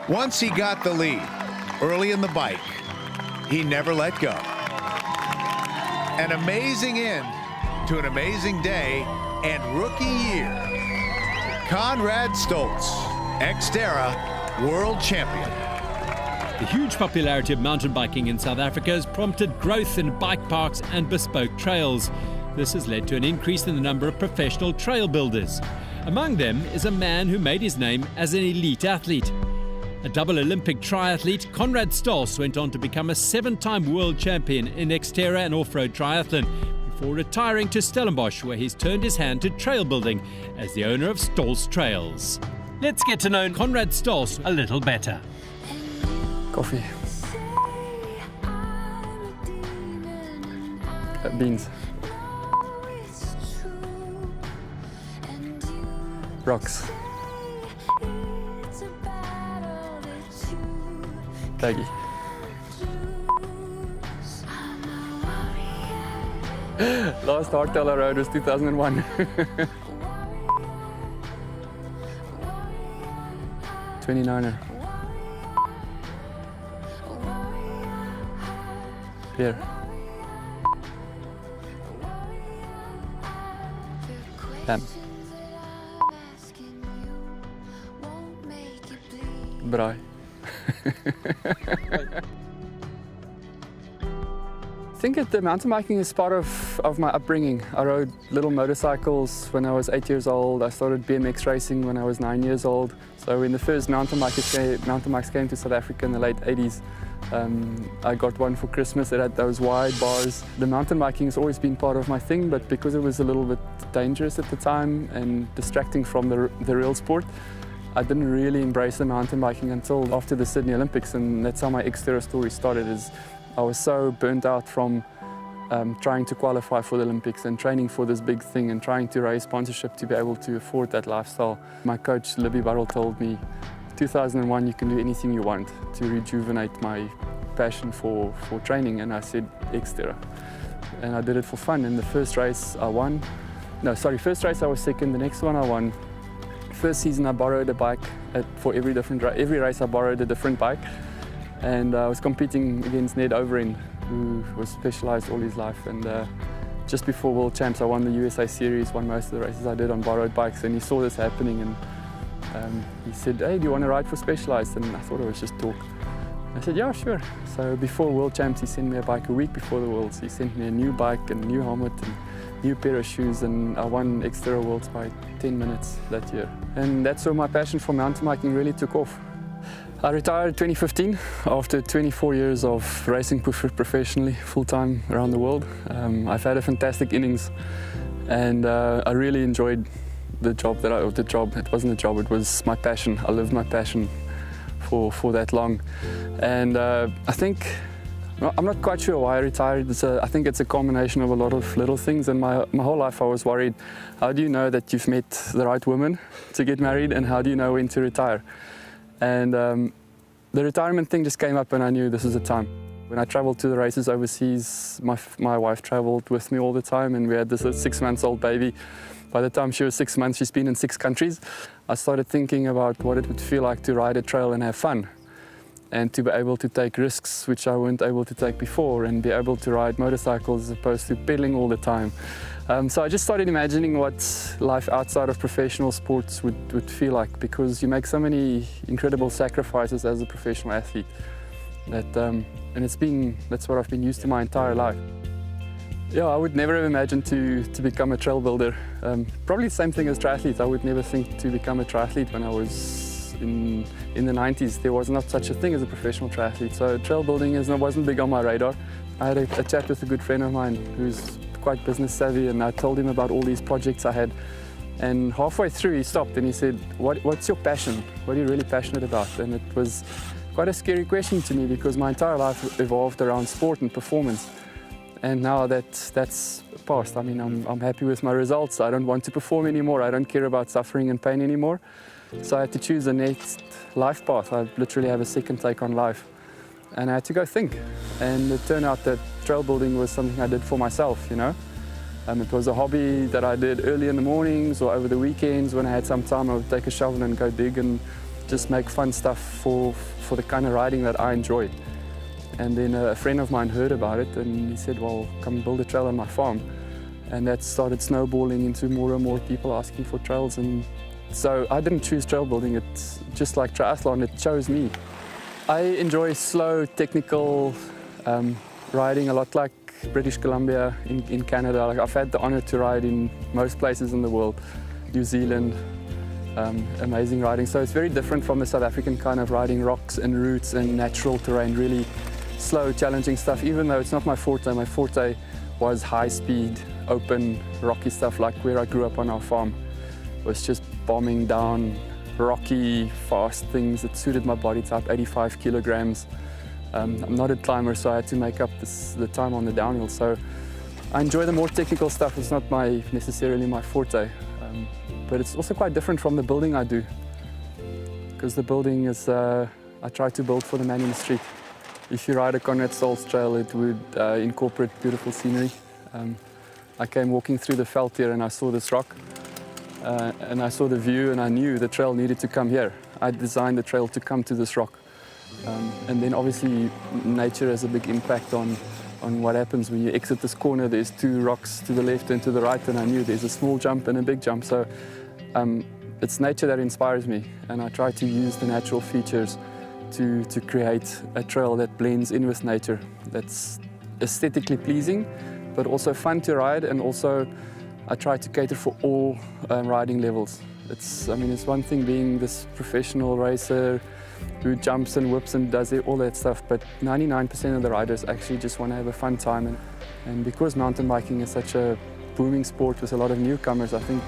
Once he got the lead, early in the bike, he never let go. An amazing end to an amazing day and rookie year. Conrad Stoltz, XTERRA World Champion. The huge popularity of mountain biking in South Africa has prompted growth in bike parks and bespoke trails. This has led to an increase in the number of professional trail builders. Among them is a man who made his name as an elite athlete. A double Olympic triathlete, Conrad Stoltz went on to become a 7-time world champion in XTERRA and off-road triathlon before retiring to Stellenbosch, where he's turned his hand to trail building as the owner of Stoltz Trails. Let's get to know Conrad Stoltz a little better. Coffee. Beans. Rocks. Baggy. Last hardtail I rode was 2001. 29er. Here. Lamb. Braai. I think the mountain biking is part of my upbringing. I rode little motorcycles when I was 8 years old. I started BMX racing when I was 9 years old. So when the first mountain bikes came to South Africa in the late 80s, I got one for Christmas. It had those wide bars. The mountain biking has always been part of my thing, but because it was a little bit dangerous at the time and distracting from the real sport, I didn't really embrace the mountain biking until after the Sydney Olympics, and that's how my XTERRA story started. Is I was so burnt out from trying to qualify for the Olympics and training for this big thing and trying to raise sponsorship to be able to afford that lifestyle. My coach, Libby Burrell, told me, 2001, you can do anything you want to rejuvenate my passion for training, and I said XTERRA. And I did it for fun. In the first race I won. First race I was second, the next one I won. First season I borrowed a bike for every race I borrowed a different bike. And I was competing against Ned Overend, who was specialized all his life. And just before World Champs, I won the USA Series, won most of the races I did on borrowed bikes. And he saw this happening, and he said, "Hey, do you want to ride for Specialized?" And I thought it was just talk. I said, "Yeah, sure." So before World Champs, he sent me a bike a week before the Worlds. He sent me a new bike and a new helmet and new pair of shoes, and I won XTERRA Worlds by 10 minutes that year. And that's where my passion for mountain biking really took off. I retired in 2015 after 24 years of racing professionally, full-time around the world. I've had a fantastic innings, and I really enjoyed the job. It wasn't a job, it was my passion. I lived my passion for that long. And I'm not quite sure why I retired. I think it's a combination of a lot of little things. And my whole life I was worried, how do you know that you've met the right woman to get married, and how do you know when to retire? And the retirement thing just came up, and I knew this was the time. When I traveled to the races overseas, my wife traveled with me all the time, and we had this 6-month-old baby. By the time she was 6 months, she's been in 6 countries. I started thinking about what it would feel like to ride a trail and have fun, and to be able to take risks which I weren't able to take before, and be able to ride motorcycles as opposed to pedaling all the time. So I just started imagining what life outside of professional sports would feel like, because you make so many incredible sacrifices as a professional athlete. And that's what I've been used to my entire life. Yeah, I would never have imagined to become a trail builder. Probably the same thing as triathlete. I would never think to become a triathlete when I was in the 90s. There was not such a thing as a professional triathlete. So trail building wasn't big on my radar. I had a chat with a good friend of mine who's quite business savvy, and I told him about all these projects I had. And halfway through he stopped and he said, what's your passion? What are you really passionate about? And it was quite a scary question to me, because my entire life evolved around sport and performance. And now that's past. I mean, I'm happy with my results. I don't want to perform anymore. I don't care about suffering and pain anymore. So I had to choose the next life path. I literally have a second take on life. And I had to go think. And it turned out that trail building was something I did for myself, you know. It was a hobby that I did early in the mornings or over the weekends. When I had some time, I would take a shovel and go dig and just make fun stuff for the kind of riding that I enjoy. And then a friend of mine heard about it and he said, well, come build a trail on my farm. And that started snowballing into more and more people asking for trails. And so I didn't choose trail building, it's just like triathlon, it chose me. I enjoy slow, technical riding a lot, like British Columbia in Canada. Like I've had the honor to ride in most places in the world, New Zealand, amazing riding. So it's very different from the South African kind of riding, rocks and roots and natural terrain, really slow, challenging stuff, even though it's not my forte. My forte was high speed, open, rocky stuff like where I grew up on our farm. It was just bombing down rocky, fast things that suited my body type, 85 kilograms. I'm not a climber, so I had to make up the time on the downhill. So I enjoy the more technical stuff. It's not necessarily my forte, but it's also quite different from the building I do, because the building is, I try to build for the man in the street. If you ride a Conrad Stoltz trail, it would incorporate beautiful scenery. I came walking through the veld here and I saw this rock, and I saw the view and I knew the trail needed to come here. I designed the trail to come to this rock. And then obviously nature has a big impact on what happens when you exit this corner. There's two rocks to the left and to the right, and I knew there's a small jump and a big jump. So it's nature that inspires me, and I try to use the natural features to create a trail that blends in with nature, that's aesthetically pleasing, but also fun to ride, and also I try to cater for all riding levels. It's one thing being this professional racer who jumps and whips and does all that stuff, but 99% of the riders actually just want to have a fun time. And because mountain biking is such a booming sport with a lot of newcomers, I think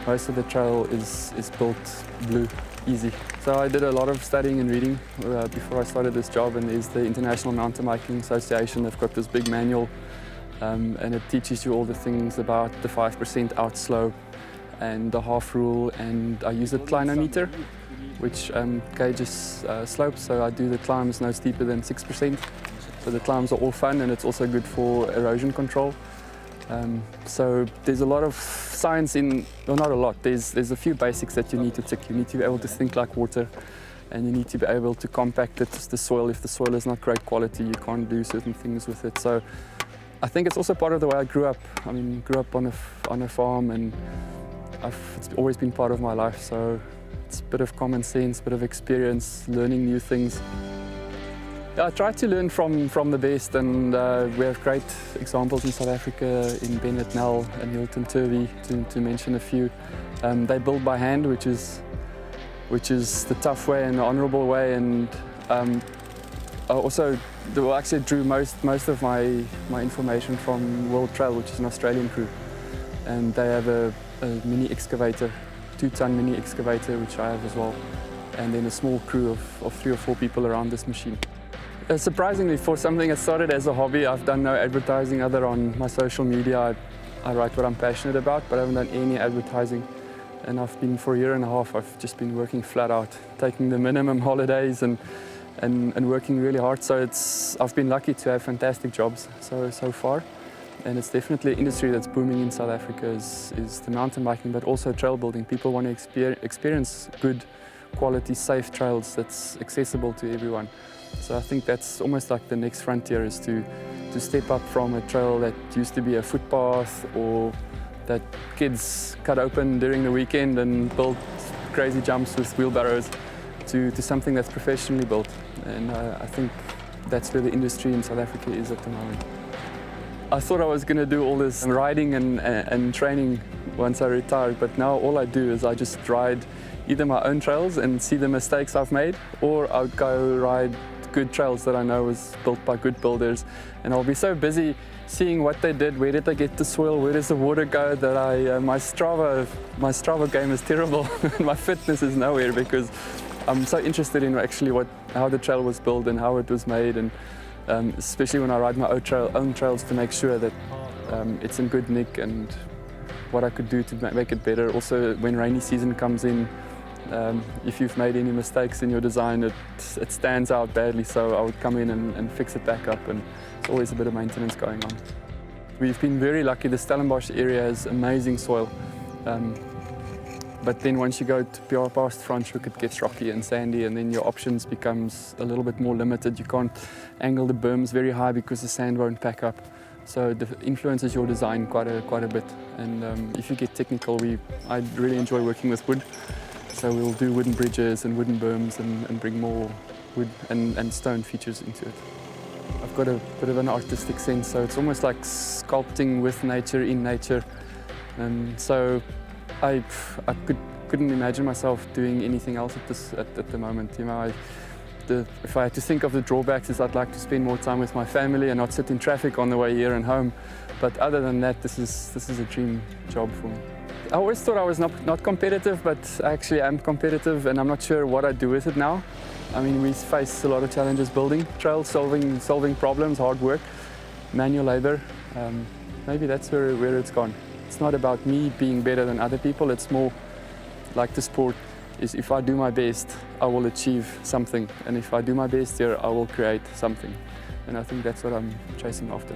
most of the trail is built blue, easy. So I did a lot of studying and reading before I started this job, and there's the International Mountain Biking Association. They've got this big manual, and it teaches you all the things about the 5% outslope and the half rule, and I use a clinometer, which gauges slopes, so I do the climbs no steeper than 6%. So the climbs are all fun, and it's also good for erosion control. So there's a lot of science in, well, not a lot, there's a few basics that you need to tick. You need to be able to think like water, and you need to be able to compact the soil. If the soil is not great quality, you can't do certain things with it. So I think it's also part of the way I grew up. I mean, grew up on a farm, and it's always been part of my life. So it's a bit of common sense, a bit of experience, learning new things. I try to learn from the best, and we have great examples in South Africa, in Bennett Nell and Hilton Turvey, to mention a few. They build by hand, which is the tough way and the honourable way. And I actually drew most of my information from World Trail, which is an Australian crew, and they have a mini excavator, 2-ton mini excavator, which I have as well, and then a small crew of 3 or 4 people around this machine. Surprisingly, for something that started as a hobby, I've done no advertising other on my social media. I write what I'm passionate about, but I haven't done any advertising. And I've been, for a year and a half, I've just been working flat out, taking the minimum holidays and working really hard. So I've been lucky to have fantastic jobs so far. And it's definitely an industry that's booming in South Africa is the mountain biking, but also trail building. People want to experience good quality, safe trails that's accessible to everyone. So I think that's almost like the next frontier, is to step up from a trail that used to be a footpath, or that kids cut open during the weekend and build crazy jumps with wheelbarrows, to something that's professionally built. And I think that's where the industry in South Africa is at the moment. I thought I was going to do all this riding and training once I retired, but now all I do is I just ride either my own trails and see the mistakes I've made, or I'll go ride good trails that I know was built by good builders, and I'll be so busy seeing what they did, where did they get the soil, where does the water go, that my Strava game is terrible and my fitness is nowhere, because I'm so interested in actually how the trail was built and how it was made, and especially when I ride my own trails, to make sure that it's in good nick and what I could do to make it better. Also, when rainy season comes in, if you've made any mistakes in your design, it stands out badly, so I would come in and fix it back up, and it's always a bit of maintenance going on. We've been very lucky. The Stellenbosch area has amazing soil. But then once you go past Franschhoek, it gets rocky and sandy, and then your options becomes a little bit more limited. You can't angle the berms very high because the sand won't pack up. So it influences your design quite a bit. And if you get technical, I really enjoy working with wood. So we'll do wooden bridges and wooden berms and bring more wood and stone features into it. I've got a bit of an artistic sense, so it's almost like sculpting with nature, in nature. And so I couldn't imagine myself doing anything else at the moment. You know, if I had to think of the drawbacks, is I'd like to spend more time with my family and not sit in traffic on the way here and home. But other than that, this is a dream job for me. I always thought I was not competitive, but I actually am competitive, and I'm not sure what I do with it now. I mean, we face a lot of challenges building trails, solving problems, hard work, manual labor. Maybe that's where it's gone. It's not about me being better than other people. It's more like the sport is, if I do my best, I will achieve something. And if I do my best here, I will create something. And I think that's what I'm chasing after.